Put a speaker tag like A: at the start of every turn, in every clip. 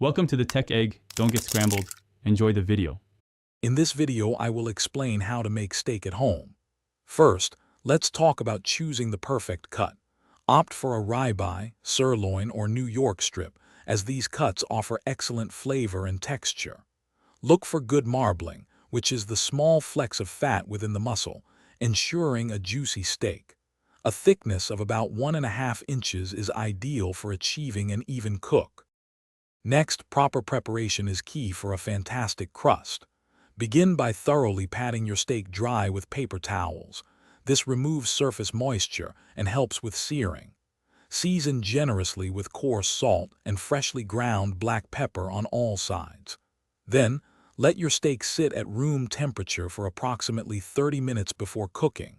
A: Welcome to the Tech Egg. Don't get scrambled. Enjoy the video.
B: In this video, I will explain how to make steak at home. First, let's talk about choosing the perfect cut. Opt for a ribeye, sirloin, or New York strip, as these cuts offer excellent flavor and texture. Look for good marbling, which is the small flecks of fat within the muscle, ensuring a juicy steak. A thickness of about 1.5 inches is ideal for achieving an even cook. Next, proper preparation is key for a fantastic crust. Begin by thoroughly patting your steak dry with paper towels. This removes surface moisture and helps with searing. Season generously with coarse salt and freshly ground black pepper on all sides. Then, let your steak sit at room temperature for approximately 30 minutes before cooking.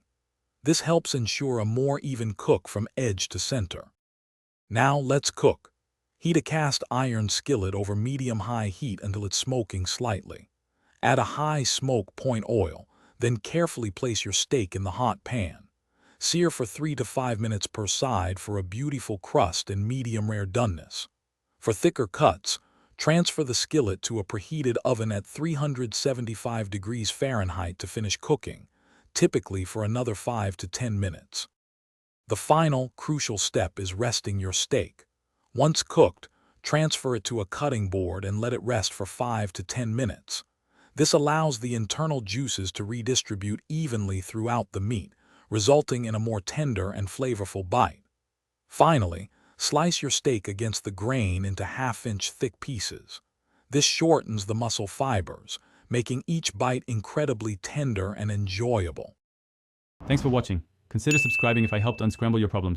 B: This helps ensure a more even cook from edge to center. Now let's cook. Heat a cast iron skillet over medium-high heat until it's smoking slightly. Add a high smoke point oil, then carefully place your steak in the hot pan. Sear for 3 to 5 minutes per side for a beautiful crust and medium-rare doneness. For thicker cuts, transfer the skillet to a preheated oven at 375 degrees Fahrenheit to finish cooking, typically for another 5 to 10 minutes. The final, crucial step is resting your steak. Once cooked, transfer it to a cutting board and let it rest for 5 to 10 minutes. This allows the internal juices to redistribute evenly throughout the meat, resulting in a more tender and flavorful bite. Finally, slice your steak against the grain into half-inch thick pieces. This shortens the muscle fibers, making each bite incredibly tender and enjoyable.
A: Thanks for watching. Consider subscribing if I helped unscramble your problems.